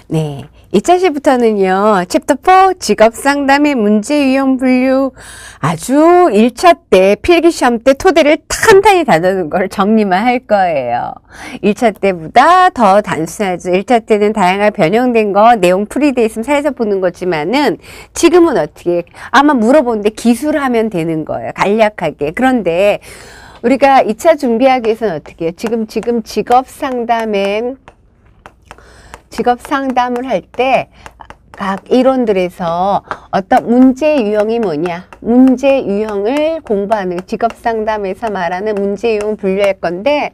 네. 2차 시부터는요, 챕터 4 직업상담의 문제 유형 분류 아주 1차 때 필기시험 때 토대를 탄탄히 다루는 걸 정리만 할 거예요. 1차 때보다 더 단순하죠. 1차 때는 다양하게 변형된 거, 내용 풀이돼 있으면 살짝 보는 거지만은 지금은 어떻게, 아마 물어보는데 기술하면 되는 거예요. 간략하게. 그런데 우리가 2차 준비하기 위해서는 어떻게 해요? 지금 직업 상담을 할 때 각 이론들에서 어떤 문제 유형이 뭐냐, 문제 유형을 공부하는, 직업 상담에서 말하는 문제 유형 분류할 건데,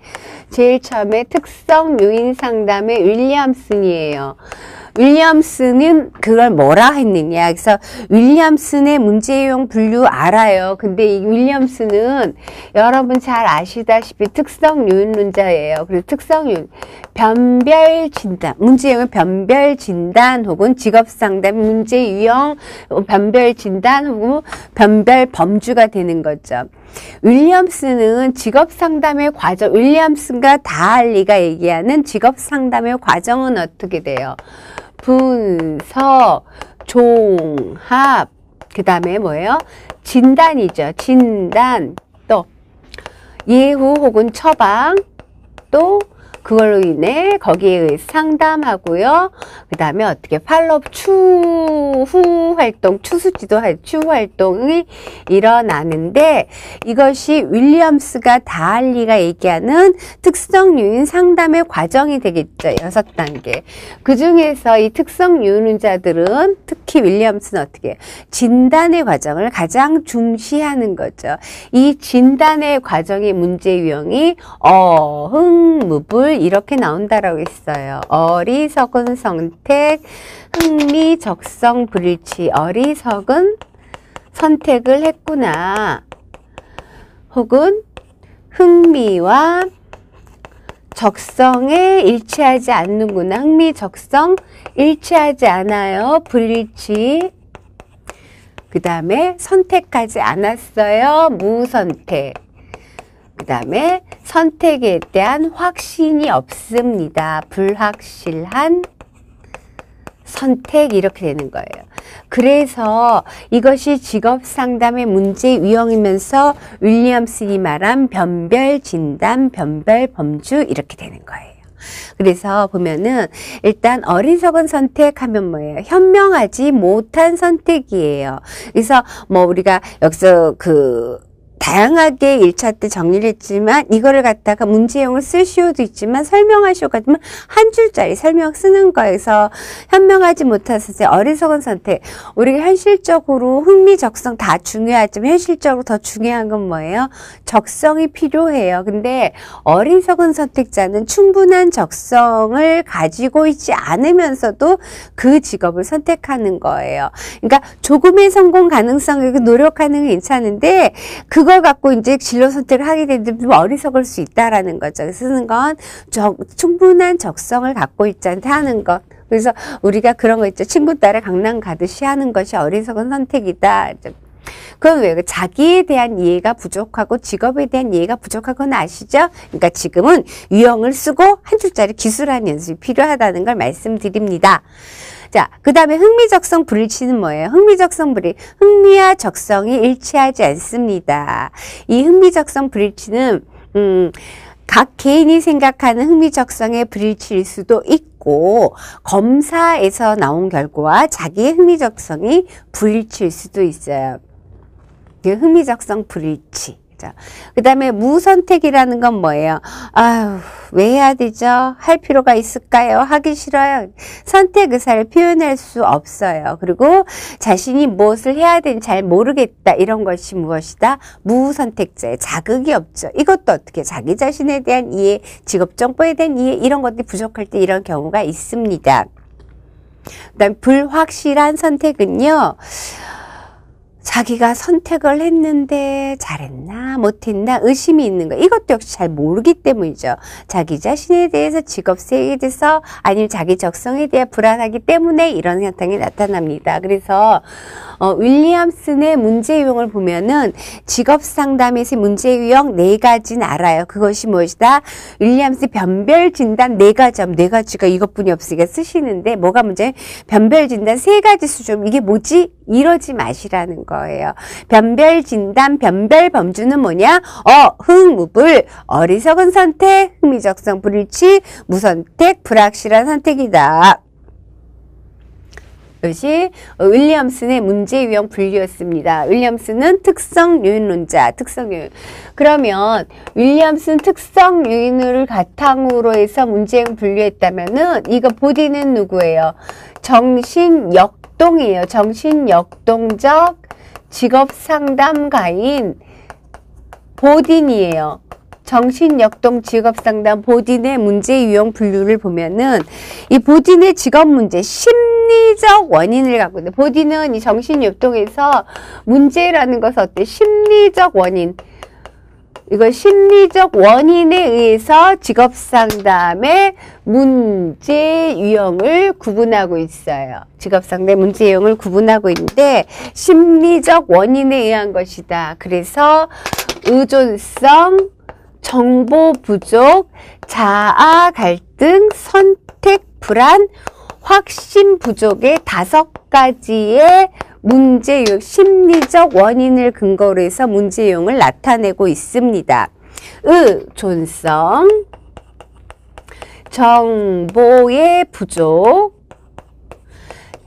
제일 처음에 특성 요인 상담의 윌리엄슨이에요. 윌리엄슨은 그걸 뭐라 했느냐. 그래서 윌리엄슨의 문제 유형 분류 알아요. 근데 이 윌리엄슨은 여러분 잘 아시다시피 특성 요인론자예요. 그래서 특성 요인, 변별 진단, 문제 유형은 변별 진단 혹은 직업 상담 문제 유형, 변별 진단 혹은 변별 범주가 되는 거죠. 윌리엄슨은 직업 상담의 과정, 윌리엄슨과 다할리가 얘기하는 직업 상담의 과정은 어떻게 돼요? 분석, 종합, 그 다음에 뭐예요? 진단이죠. 진단, 또 예후 혹은 처방, 또 그걸로 인해 거기에 의해 상담하고요. 그 다음에 어떻게 팔로업 추후 활동, 추후 활동이 일어나는데, 이것이 윌리엄스가 다할리가 얘기하는 특성 요인 상담의 과정이 되겠죠. 6단계. 그 중에서 이 특성 요인자들은 특히 윌리엄스는 어떻게 진단의 과정을 가장 중시하는 거죠. 이 진단의 과정의 문제 유형이 흥무불 이렇게 나온다라고 했어요. 어리석은 선택, 흥미, 적성, 불일치. 어리석은 선택을 했구나. 혹은 흥미와 적성에 일치하지 않는구나. 흥미, 적성 일치하지 않아요. 불일치. 그 다음에 선택하지 않았어요. 무선택. 그 다음에 선택에 대한 확신이 없습니다. 불확실한 선택, 이렇게 되는 거예요. 그래서 이것이 직업 상담의 문제 유형이면서 윌리엄슨이 말한 변별 진단, 변별 범주, 이렇게 되는 거예요. 그래서 보면은 일단 어리석은 선택하면 뭐예요? 현명하지 못한 선택이에요. 그래서 뭐 우리가 여기서 다양하게 1차 때 정리를 했지만, 이거를 갖다가 문제형을 쓸 시효도 있지만 설명할 시효가 되면 한 줄짜리 설명 쓰는 거에서 현명하지 못한 선택, 어리석은 선택. 우리가 현실적으로 흥미, 적성 다 중요하지만 현실적으로 더 중요한 건 뭐예요? 적성이 필요해요. 근데 어리석은 선택자는 충분한 적성을 가지고 있지 않으면서도 그 직업을 선택하는 거예요. 그러니까 조금의 성공 가능성을 노력하는 게 괜찮은데, 그걸 갖고 이제 진로 선택을 하게 되는데 좀 어리석을 수 있다라는 거죠. 쓰는 건 충분한 적성을 갖고 있지 않다 하는 것. 그래서 우리가 그런 거 있죠. 친구 따라 강남 가듯이 하는 것이 어리석은 선택이다. 그건 왜? 자기에 대한 이해가 부족하고 직업에 대한 이해가 부족하건 아시죠? 그러니까 지금은 유형을 쓰고 한 줄짜리 기술하는 연습이 필요하다는 걸 말씀드립니다. 자, 그 다음에 흥미적성 불일치는 뭐예요? 흥미적성 불일, 흥미와 적성이 일치하지 않습니다. 이 흥미적성 불일치는, 각 개인이 생각하는 흥미적성의 불일치일 수도 있고, 검사에서 나온 결과와 자기의 흥미적성이 불일치일 수도 있어요. 흥미적성 불일치. 그 다음에 무선택이라는 건 뭐예요? 아유, 왜 해야 되죠? 할 필요가 있을까요? 하기 싫어요. 선택 의사를 표현할 수 없어요. 그리고 자신이 무엇을 해야 되는지 잘 모르겠다. 이런 것이 무엇이다? 무선택자의 자극이 없죠. 이것도 어떻게 자기 자신에 대한 이해, 직업 정보에 대한 이해, 이런 것들이 부족할 때 이런 경우가 있습니다. 그 다음 불확실한 선택은요. 자기가 선택을 했는데 잘했나 못했나 의심이 있는 거. 이것도 역시 잘 모르기 때문이죠. 자기 자신에 대해서, 직업색에 대해서, 아니면 자기 적성에 대해 불안하기 때문에 이런 현상이 나타납니다. 그래서 윌리엄슨의 문제 유형을 보면은 직업 상담에서 문제 유형 4가지는 알아요. 그것이 무엇이다? 윌리엄스 변별 진단 4가지, 4가지가 이것뿐이 없으니까 쓰시는데 뭐가 문제? 변별 진단 3가지 수준. 이게 뭐지? 이러지 마시라는 거예요. 변별 진단, 변별 범주는 뭐냐? 흥무불, 어리석은 선택, 흥미적성 불일치, 무선택, 불확실한 선택이다. 이것이 윌리엄슨의 문제 유형 분류였습니다. 윌리엄슨은 특성 요인론자, 특성 요인. 그러면 윌리엄슨 특성 요인을 바탕으로 해서 문제 유형 분류했다면은 이거 보디는 누구예요? 정신역동이에요. 정신역동적 직업상담가인 보딘이에요. 정신역동 직업상담 보딘의 문제 유형 분류를 보면은 이 보딘의 직업 문제, 심리적 원인을 갖고 있는데, 보딘은 이 정신역동에서 문제라는 것은 어때? 심리적 원인. 이거 심리적 원인에 의해서 직업상담의 문제 유형을 구분하고 있어요. 직업상담 문제 유형을 구분하고 있는데 심리적 원인에 의한 것이다. 그래서 의존성, 정보 부족, 자아 갈등, 선택 불안, 확신 부족의 5가지의 문제 유형, 심리적 원인을 근거로 해서 문제 유형을 나타내고 있습니다. 의존성, 정보의 부족,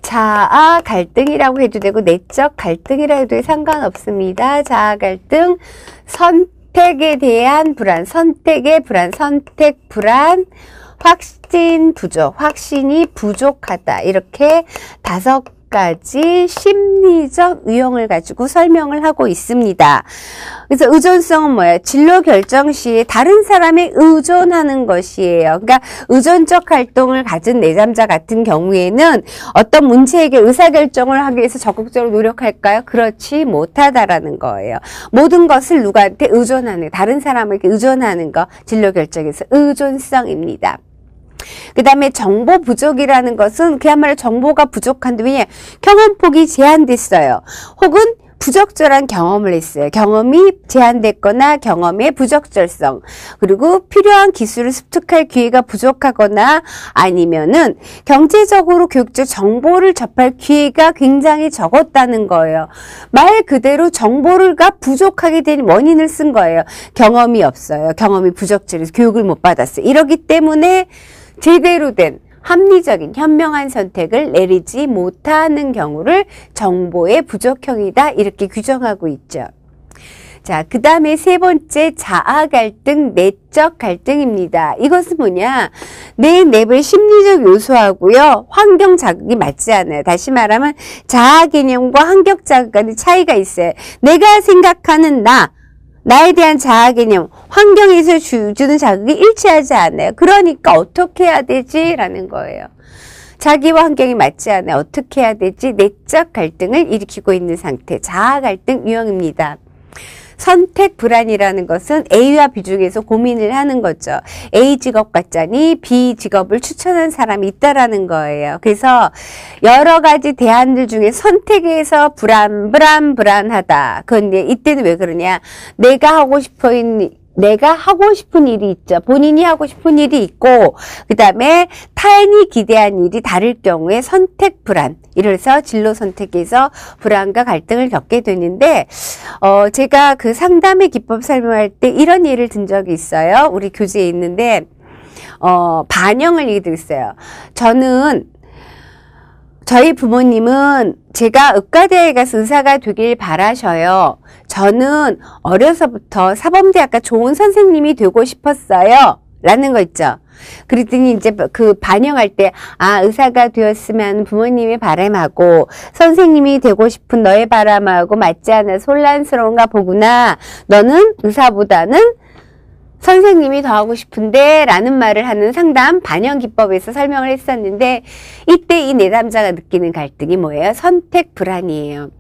자아 갈등이라고 해도 되고 내적 갈등이라고 해도 상관없습니다. 자아 갈등, 선택에 대한 불안, 선택의 불안, 선택 불안, 확신 부족, 확신이 부족하다. 이렇게 5가지 심리적 유형을 가지고 설명을 하고 있습니다. 그래서 의존성은 뭐예요? 진로 결정 시에 다른 사람에 의존하는 것이에요. 그러니까 의존적 활동을 가진 내담자 같은 경우에는 어떤 문제 해결, 의사결정을 하기 위해서 적극적으로 노력할까요? 그렇지 못하다라는 거예요. 모든 것을 누구한테 의존하는, 다른 사람에게 의존하는 거, 진로 결정에서 의존성입니다. 그 다음에 정보 부족이라는 것은 그야말로 정보가 부족한데, 왜냐? 경험폭이 제한됐어요. 혹은 부적절한 경험을 했어요. 경험이 제한됐거나 경험의 부적절성, 그리고 필요한 기술을 습득할 기회가 부족하거나 아니면은 경제적으로 교육적 정보를 접할 기회가 굉장히 적었다는 거예요. 말 그대로 정보가 부족하게 된 원인을 쓴 거예요. 경험이 없어요. 경험이 부적절해서 교육을 못 받았어요. 이러기 때문에 제대로 된 합리적인 현명한 선택을 내리지 못하는 경우를 정보의 부족형이다, 이렇게 규정하고 있죠. 자, 그 다음에 3번째 자아 갈등, 내적 갈등입니다. 이것은 뭐냐? 내 내부의 심리적 요소하고요, 환경 자극이 맞지 않아요. 다시 말하면 자아 개념과 환경 자극 간의 차이가 있어요. 내가 생각하는 나에 대한 자아 개념, 환경에서 주는 자극이 일치하지 않아요. 그러니까 어떻게 해야 되지? 라는 거예요. 자기와 환경이 맞지 않아요. 어떻게 해야 되지? 내적 갈등을 일으키고 있는 상태, 자아 갈등 유형입니다. 선택 불안이라는 것은 A와 B 중에서 고민을 하는 거죠. A 직업 같자니 B 직업을 추천한 사람이 있다라는 거예요. 그래서 여러 가지 대안들 중에 선택에서 불안하다. 그런데 이때는 왜 그러냐? 내가 하고 싶은 일이 있죠. 본인이 하고 싶은 일이 있고, 그 다음에 타인이 기대한 일이 다를 경우에 선택 불안. 이래서 진로 선택에서 불안과 갈등을 겪게 되는데, 제가 그 상담의 기법 설명할 때 이런 예를 든 적이 있어요. 우리 교재에 있는데, 반영을 얘기드렸어요. 저희 부모님은 제가 의과대학에 가서 의사가 되길 바라셔요. 저는 어려서부터 사범대학과 좋은 선생님이 되고 싶었어요. 라는 거 있죠. 그랬더니 이제 그 반영할 때, 의사가 되었으면 부모님의 바람하고 선생님이 되고 싶은 너의 바람하고 맞지 않아서 혼란스러운가 보구나. 너는 의사보다는 선생님이 더 하고 싶은데 라는 말을 하는 상담 반영 기법에서 설명을 했었는데, 이때 이 내담자가 느끼는 갈등이 뭐예요? 선택 불안이에요.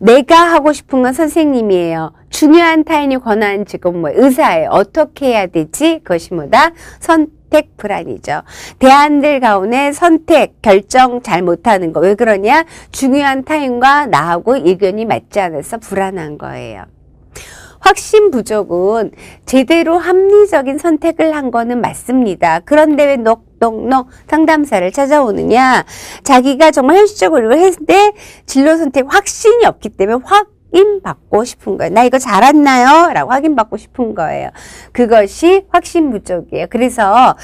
내가 하고 싶은 건 선생님이에요. 중요한 타인이 권하는 직업은 뭐예요? 의사예요. 어떻게 해야 되지? 그것이 뭐다? 선택 불안이죠. 대안들 가운데 선택, 결정 잘 못하는 거. 왜 그러냐? 중요한 타인과 나하고 의견이 맞지 않아서 불안한 거예요. 확신 부족은 제대로 합리적인 선택을 한 거는 맞습니다. 그런데 왜 녹 상담사를 찾아오느냐? 자기가 정말 현실적으로 했을 때 진로 선택 확신이 없기 때문에 확인받고 싶은 거예요. 나 이거 잘했나요? 라고 확인받고 싶은 거예요. 그것이 확신 부족이에요. 그래서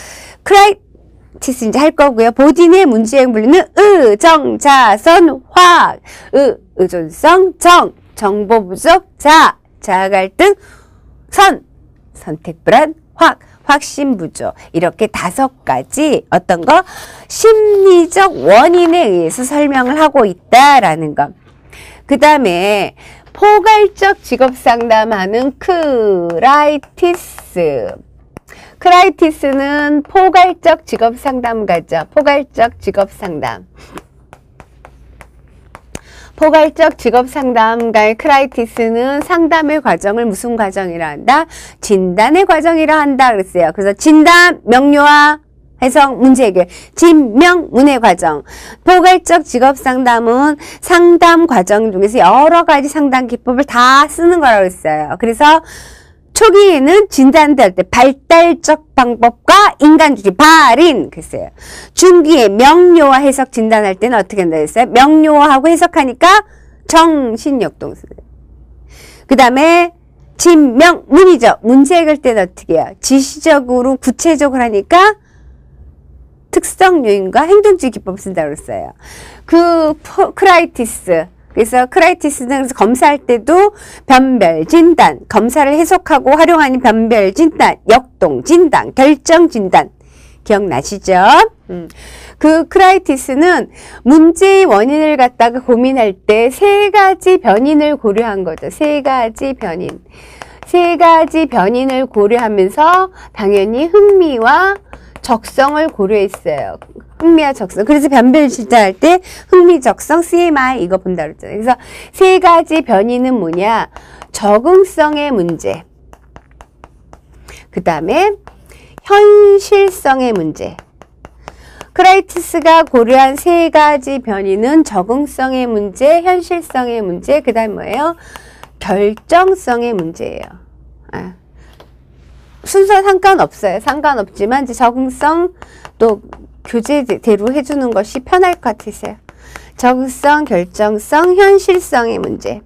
크라이티스 이제 할 거고요. 보딘의 문제행 분류는 정, 자, 선, 확, 의존성, 정보 부족, 자아 갈등, 선택 불안, 확신 부족. 이렇게 5가지 어떤 거? 심리적 원인에 의해서 설명을 하고 있다라는 것. 그 다음에 포괄적 직업 상담하는 크라이티스. 크라이티스는 포괄적 직업 상담가죠. 포괄적 직업 상담. 포괄적 직업 상담가의 크라이티스는 상담의 과정을 무슨 과정이라 한다? 진단의 과정이라 한다 그랬어요. 그래서 진단, 명료화, 해석, 문제 해결, 진명, 문의 과정. 포괄적 직업 상담은 상담 과정 중에서 여러 가지 상담 기법을 다 쓰는 거라고 했어요. 그래서 초기에는 진단될 때 발달적 방법과 인간주의 발인 그랬어요. 중기에 명료화 해석 진단할 때는 어떻게 한다 했어요? 명료화하고 해석하니까 정신역동성. 그 다음에 진명 문이죠. 문제 해결 때는 어떻게 해요? 지시적으로 구체적으로 하니까 특성 요인과 행동주의 기법 쓴다고 그랬어요. 크라이티스. 그래서 크라이티스는 그래서 검사할 때도 변별, 진단, 검사를 해석하고 활용하는 변별, 진단, 역동, 진단, 결정, 진단. 기억나시죠? 그 크라이티스는 문제의 원인을 갖다가 고민할 때 3가지 변인을 고려한 거죠. 3가지 변인. 3가지 변인을 고려하면서 당연히 흥미와 적성을 고려했어요. 흥미와 적성. 그래서 변별 진단할 때 흥미, 적성, CMI 이거 본다 그랬잖아요. 그래서 3가지 변이는 뭐냐? 적응성의 문제. 그 다음에 현실성의 문제. 크라이티스가 고려한 3가지 변이는 적응성의 문제, 현실성의 문제, 그 다음 뭐예요? 결정성의 문제예요. 순서 상관없어요. 상관없지만 이제 적응성 또 교재대로 해주는 것이 편할 것 같으세요. 적응성, 결정성, 현실성의 문제.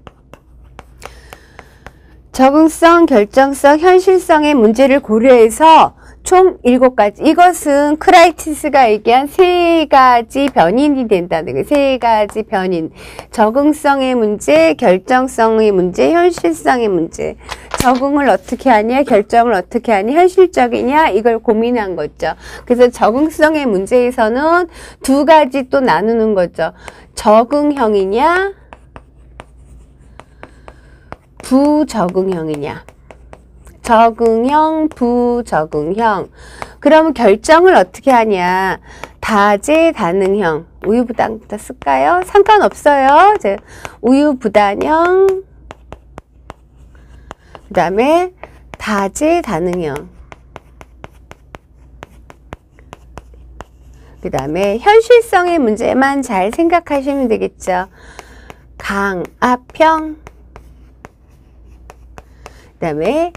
적응성, 결정성, 현실성의 문제를 고려해서 총 7가지. 이것은 크라이티스가 얘기한 3가지 변인이 된다는 거예요. 3가지 변인. 적응성의 문제, 결정성의 문제, 현실성의 문제. 적응을 어떻게 하냐, 결정을 어떻게 하냐, 현실적이냐, 이걸 고민한 거죠. 그래서 적응성의 문제에서는 2가지 또 나누는 거죠. 적응형이냐, 부적응형이냐. 적응형, 부적응형. 그러면 결정을 어떻게 하냐. 다재다능형. 우유부단부터 쓸까요? 상관없어요. 이제 우유부단형. 그 다음에 다재다능형. 그 다음에 현실성의 문제만 잘 생각하시면 되겠죠. 강압형. 그 다음에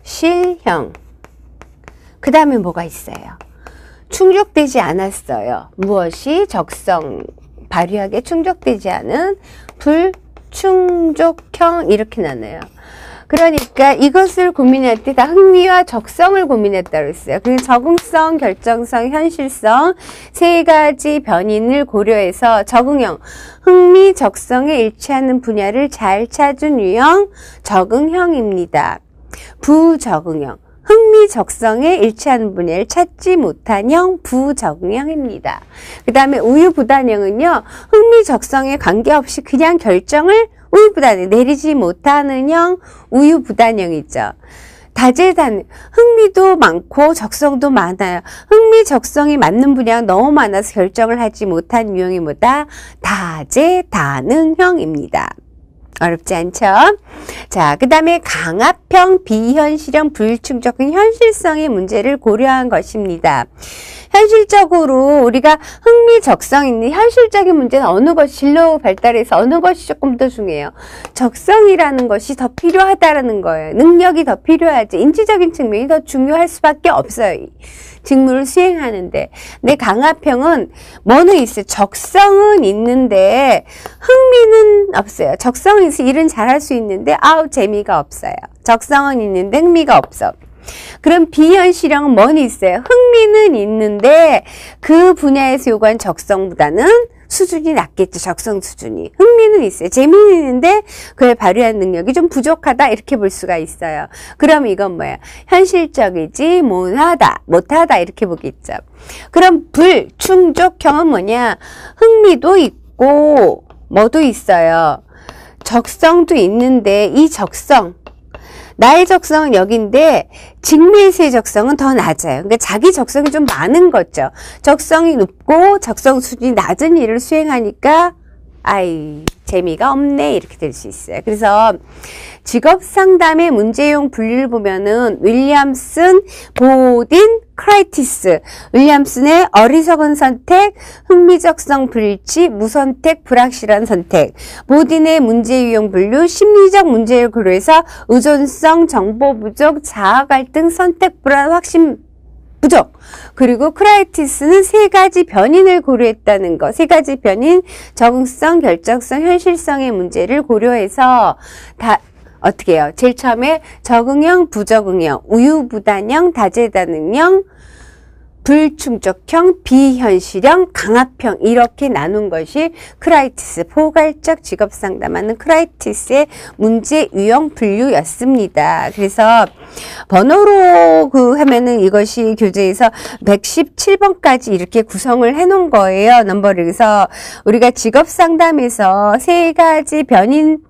비현실형. 그 다음에 뭐가 있어요? 충족되지 않았어요. 무엇이? 적성 발휘하게 충족되지 않은 불충족형 이렇게 나눠요. 그러니까 이것을 고민할 때 다 흥미와 적성을 고민했다고 했어요. 그리고 적응성, 결정성, 현실성 3가지 변인을 고려해서 적응형, 흥미, 적성에 일치하는 분야를 잘 찾은 유형 적응형입니다. 부적응형, 흥미, 적성에 일치하는 분야를 찾지 못한 형 부적응형입니다. 그 다음에 우유부단형은요. 흥미, 적성에 관계없이 그냥 결정을 우유부단에 내리지 못하는 형 우유부단형이죠. 다재다능, 흥미도 많고 적성도 많아요. 흥미, 적성이 맞는 분야가 너무 많아서 결정을 하지 못한 유형이 뭐다? 다재다능형입니다. 어렵지 않죠? 자, 그 다음에 강압형, 비현실형, 불충족형, 현실성의 문제를 고려한 것입니다. 현실적으로 우리가 흥미, 적성 있는 현실적인 문제는 어느 것이 진로 발달해서 어느 것이 조금 더 중요해요. 적성이라는 것이 더 필요하다라는 거예요. 능력이 더 필요하지. 인지적인 측면이 더 중요할 수밖에 없어요. 직무를 수행하는데. 근데 강압형은 뭐는 있어요? 적성은 있는데 흥미는 없어요. 적성이 있어 일은 잘할 수 있는데 재미가 없어요. 적성은 있는데 흥미가 없어. 그럼 비현실형은 뭐는 있어요? 흥미는 있는데 그 분야에서 요구한 적성보다는 수준이 낮겠죠. 적성 수준이. 흥미는 있어요. 재미는 있는데 그걸 발휘한 능력이 좀 부족하다 이렇게 볼 수가 있어요. 그럼 이건 뭐예요? 현실적이지 못하다 이렇게 보겠죠. 그럼 불충족형은 뭐냐? 흥미도 있고 뭐도 있어요. 적성도 있는데 이 적성 나의 적성은 여기인데 직무에서의 적성은 더 낮아요. 그러니까 자기 적성이 좀 많은 거죠. 적성이 높고 적성 수준이 낮은 일을 수행하니까 재미가 없네 이렇게 될 수 있어요. 그래서 직업상담의 문제용 분류를 보면은 윌리엄슨, 보딘, 크라이티스. 윌리엄슨의 어리석은 선택, 흥미적성 불일치, 무선택, 불확실한 선택. 보딘의 문제 유형 분류, 심리적 문제를 고려해서 의존성, 정보 부족, 자아 갈등, 선택 불안, 확신 부족. 그리고 크라이티스는 세 가지 변인을 고려했다는 거. 세 가지 변인, 적응성, 결정성, 현실성의 문제를 고려해서 어떻게 해요? 제일 처음에 적응형, 부적응형, 우유부단형, 다재다능형, 불충족형, 비현실형, 강압형 이렇게 나눈 것이 크라이티스, 포괄적 직업상담하는 크라이티스의 문제 유형 분류였습니다. 그래서 번호로 하면은 이것이 교재에서 117번까지 이렇게 구성을 해 놓은 거예요. 넘버를. 그래서 우리가 직업상담에서 세 가지 변인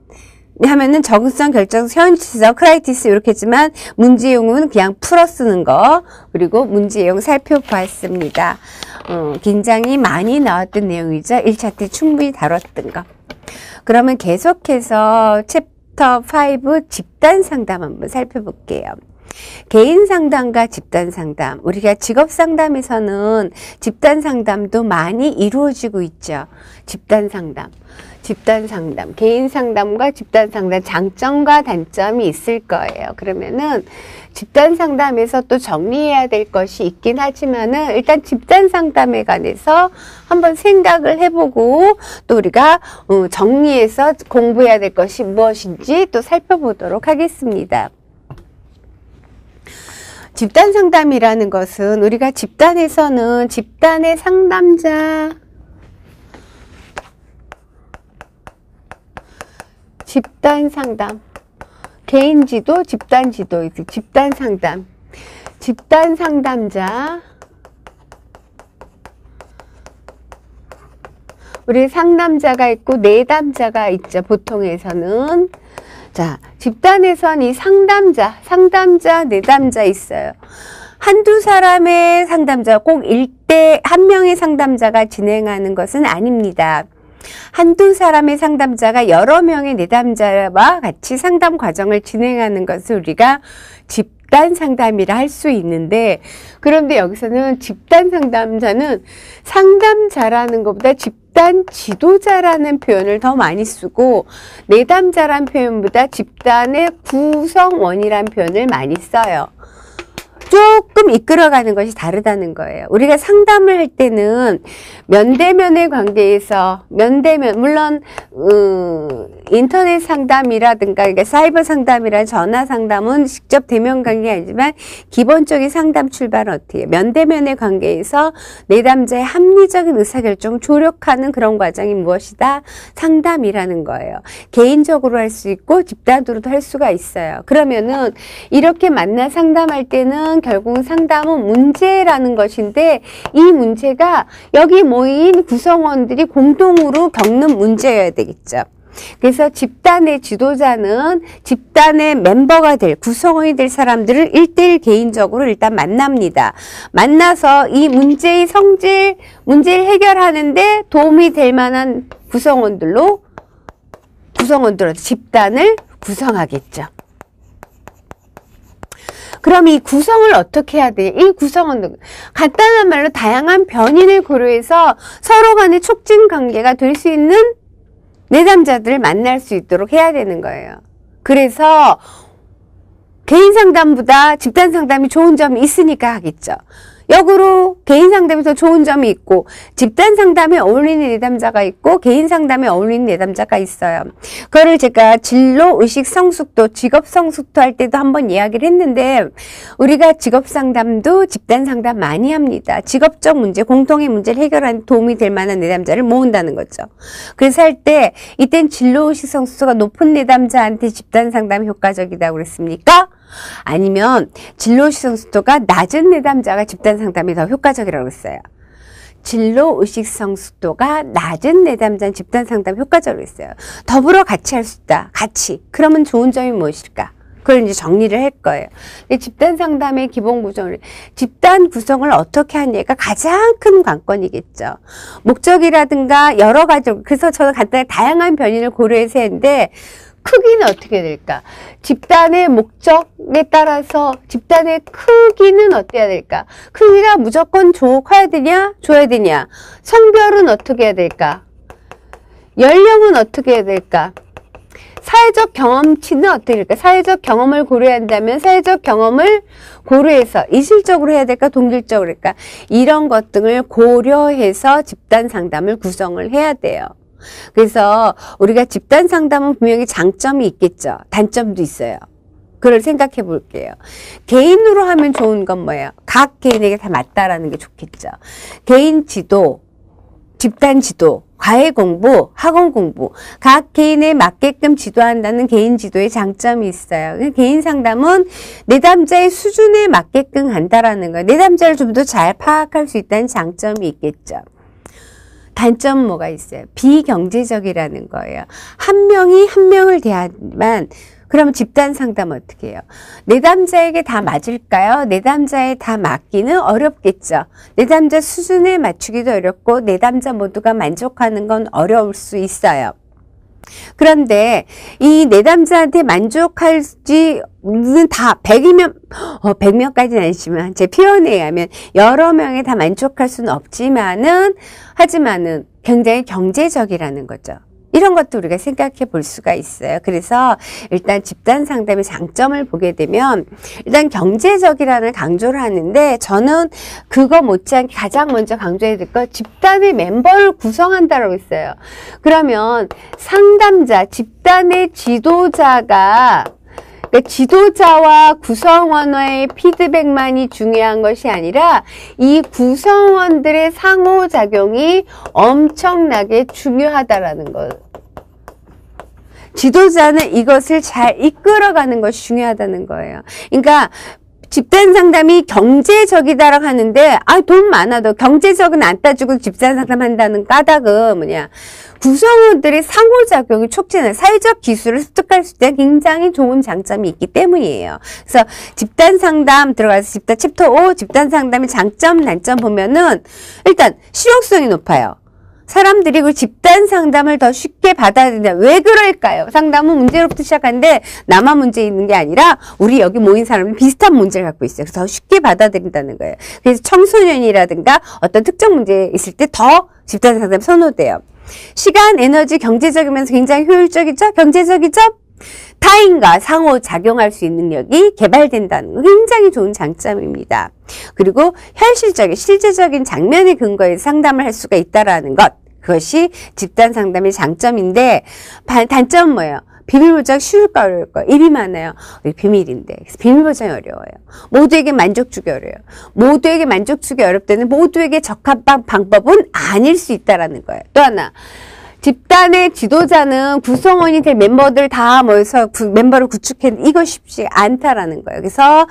하면은 적응성, 결정성, 현실성, 크라이티스 이렇게 했지만 문제용은 그냥 풀어 쓰는 거 그리고 문제용 살펴보았습니다. 굉장히 많이 나왔던 내용이죠. 1차 때 충분히 다뤘던 거. 그러면 계속해서 챕터 5 집단 상담 한번 살펴볼게요. 개인 상담과 집단 상담. 우리가 직업 상담에서는 집단 상담도 많이 이루어지고 있죠. 집단 상담. 개인 상담과 집단 상담 장점과 단점이 있을 거예요. 그러면은 집단 상담에서 또 정리해야 될 것이 있긴 하지만은 일단 집단 상담에 관해서 한번 생각을 해보고 또 우리가 정리해서 공부해야 될 것이 무엇인지 또 살펴보도록 하겠습니다. 집단 상담이라는 것은 우리가 집단에서는 집단의 상담자, 집단 상담, 개인 지도, 집단 지도, 집단 상담, 집단 상담자, 우리 상담자가 있고 내담자가 있죠. 보통에서는. 자, 집단에선 이 상담자, 내담자 있어요. 한두 사람의 상담자, 꼭 1대 1명의 상담자가 진행하는 것은 아닙니다. 한두 사람의 상담자가 여러 명의 내담자와 같이 상담 과정을 진행하는 것을 우리가 집단 상담이라 할 수 있는데, 그런데 여기서는 집단 상담자는 상담자라는 것보다 집단 지도자라는 표현을 더 많이 쓰고, 내담자란 표현보다 집단의 구성원이란 표현을 많이 써요. 조금 이끌어가는 것이 다르다는 거예요. 우리가 상담을 할 때는 면대면의 관계에서 물론 인터넷 상담이라든가 그러니까 사이버 상담이나 전화 상담은 직접 대면 관계가 아니지만 기본적인 상담 출발은 어떻게 해요? 면대면의 관계에서 내담자의 합리적인 의사결정을 조력하는 그런 과정이 무엇이다? 상담이라는 거예요. 개인적으로 할 수 있고 집단으로도 할 수가 있어요. 그러면은 이렇게 만나 상담할 때는 결국 상담은 문제라는 것인데, 이 문제가 여기 모인 구성원들이 공동으로 겪는 문제여야 되겠죠. 그래서 집단의 지도자는 집단의 멤버가 될, 구성원이 될 사람들을 1대1 개인적으로 일단 만납니다. 만나서 이 문제의 문제를 해결하는데 도움이 될 만한 구성원들로 집단을 구성하겠죠. 그럼 이 구성을 어떻게 해야 되냐? 이 구성은 간단한 말로 다양한 변인을 고려해서 서로 간의 촉진 관계가 될 수 있는 내담자들을 만날 수 있도록 해야 되는 거예요. 그래서 개인 상담보다 집단 상담이 좋은 점이 있으니까 하겠죠. 역으로 개인 상담이 더 좋은 점이 있고 집단 상담에 어울리는 내담자가 있고 개인 상담에 어울리는 내담자가 있어요. 그거를 제가 진로, 의식, 성숙도, 직업 성숙도 할 때도 한번 이야기를 했는데 우리가 직업 상담도 집단 상담 많이 합니다. 직업적 문제, 공통의 문제를 해결하는 도움이 될 만한 내담자를 모은다는 거죠. 그래서 할 때 이땐 진로, 의식, 성숙도가 높은 내담자한테 집단 상담이 효과적이다고 그랬습니까? 아니면 진로의식 성숙도가 낮은 내담자가 집단 상담이 더 효과적이라고 했어요. 진로의식 성숙도가 낮은 내담자는 집단 상담이 효과적이라고 했어요. 더불어 같이 할 수 있다. 같이. 그러면 좋은 점이 무엇일까? 그걸 이제 정리를 할 거예요. 근데 집단 상담의 기본 구성을, 집단 구성을 어떻게 하냐가 가장 큰 관건이겠죠. 목적이라든가 여러 가지, 그래서 저는 간단히 다양한 변인을 고려해서 했는데 크기는 어떻게 될까? 집단의 목적에 따라서 집단의 크기는 어때야 될까? 크기가 무조건 커야 되냐? 줘야 되냐? 성별은 어떻게 해야 될까? 연령은 어떻게 해야 될까? 사회적 경험치는 어떻게 될까? 사회적 경험을 고려한다면 사회적 경험을 고려해서 이질적으로 해야 될까? 동질적으로 할까? 이런 것 등을 고려해서 집단 상담을 구성을 해야 돼요. 그래서 우리가 집단 상담은 분명히 장점이 있겠죠. 단점도 있어요. 그걸 생각해 볼게요. 개인으로 하면 좋은 건 뭐예요? 각 개인에게 다 맞다라는 게 좋겠죠. 개인 지도, 집단 지도, 과외 공부, 학원 공부, 각 개인에 맞게끔 지도한다는 개인 지도의 장점이 있어요. 개인 상담은 내담자의 수준에 맞게끔 간다라는 거예요. 내담자를 좀 더 잘 파악할 수 있다는 장점이 있겠죠. 단점은 뭐가 있어요? 비경제적이라는 거예요. 한 명이 한 명을 대하지만 그러면 집단 상담 어떻게 해요? 내담자에게 다 맞을까요? 내담자에 다 맞기는 어렵겠죠. 내담자 수준에 맞추기도 어렵고 내담자 모두가 만족하는 건 어려울 수 있어요. 그런데 이 내담자한테 만족할지는 다 100이면 100명까지는 아니지만 제 표현에 의하면 여러 명에 다 만족할 수는 없지만은 하지만은 굉장히 경제적이라는 거죠. 이런 것도 우리가 생각해 볼 수가 있어요. 그래서 일단 집단 상담의 장점을 보게 되면 일단 경제적이라는 강조를 하는데 저는 그거 못지않게 가장 먼저 강조해야 될 거 집단의 멤버를 구성한다라고 했어요. 그러면 상담자, 집단의 지도자가 그러니까 지도자와 구성원의 피드백만이 중요한 것이 아니라 이 구성원들의 상호작용이 엄청나게 중요하다라는 것. 지도자는 이것을 잘 이끌어가는 것이 중요하다는 거예요. 그러니까 집단 상담이 경제적이다라고 하는데 돈 많아도 경제적은 안 따지고 집단 상담한다는 까닭은 뭐냐. 구성원들의 상호작용이 촉진하는 사회적 기술을 습득할 수 있는 굉장히 좋은 장점이 있기 때문이에요. 그래서 집단 상담 들어가서 집단 챕터 5 집단 상담의 장점, 단점 보면은 일단 실용성이 높아요. 사람들이 그 집단 상담을 더 쉽게 받아들인다. 왜 그럴까요? 상담은 문제로부터 시작하는데 나만 문제 있는 게 아니라 우리 여기 모인 사람은 비슷한 문제를 갖고 있어요. 그래서 더 쉽게 받아들인다는 거예요. 그래서 청소년이라든가 어떤 특정 문제 있을 때 더 집단 상담 선호돼요. 시간, 에너지, 경제적이면서 굉장히 효율적이죠? 경제적이죠? 타인과 상호작용할 수 있는 능력이 개발된다는 거 굉장히 좋은 장점입니다. 그리고 현실적인, 실제적인 장면에 근거해서 상담을 할 수가 있다라는 것. 그것이 집단 상담의 장점인데 단점은 뭐예요? 비밀 보장 쉬울까 어려울까? 입이 많아요. 우리 비밀인데. 그래서 비밀 보장이 어려워요. 모두에게 만족 주기 어려워요. 모두에게 만족 주기 어렵다는 모두에게 적합한 방법은 아닐 수 있다라는 거예요. 또 하나. 집단의 지도자는 구성원이 될 멤버들 다 모여서 멤버를 구축해 이거 쉽지 않다라는 거예요. 그래서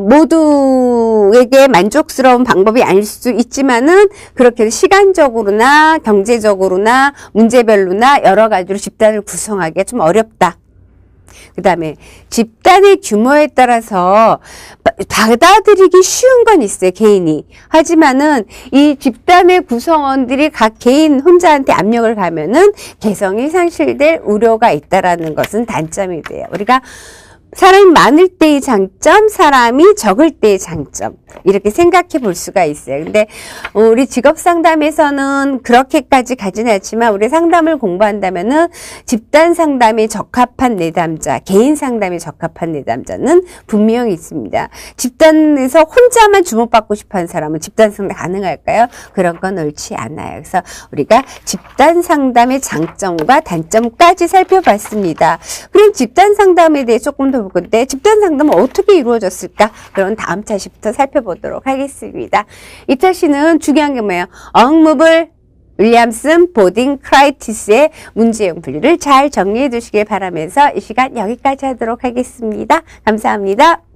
모두에게 만족스러운 방법이 아닐 수 있지만은 그렇게 시간적으로나 경제적으로나 문제별로나 여러 가지로 집단을 구성하기가 좀 어렵다. 그 다음에 집단의 규모에 따라서 받아들이기 쉬운 건 있어요, 개인이. 하지만은 이 집단의 구성원들이 각 개인 혼자한테 압력을 가면은 개성이 상실될 우려가 있다라는 것은 단점이 돼요. 우리가 사람이 많을 때의 장점, 사람이 적을 때의 장점 이렇게 생각해 볼 수가 있어요. 근데 우리 직업 상담에서는 그렇게까지 가지는 않지만 우리 상담을 공부한다면은 집단 상담에 적합한 내담자, 개인 상담에 적합한 내담자는 분명히 있습니다. 집단에서 혼자만 주목받고 싶어하는 사람은 집단 상담 가능할까요? 그런 건 옳지 않아요. 그래서 우리가 집단 상담의 장점과 단점까지 살펴봤습니다. 그럼 집단 상담에 대해 조금 더 볼 건데 집단 상담은 어떻게 이루어졌을까? 그런 다음 차시부터 살펴보도록 하겠습니다. 이 차시는 중요한 게 뭐예요? 엉무블, 윌리엄슨, 보딩, 크라이티스의 문제형 분류를 잘 정리해 두시길 바라면서 이 시간 여기까지 하도록 하겠습니다. 감사합니다.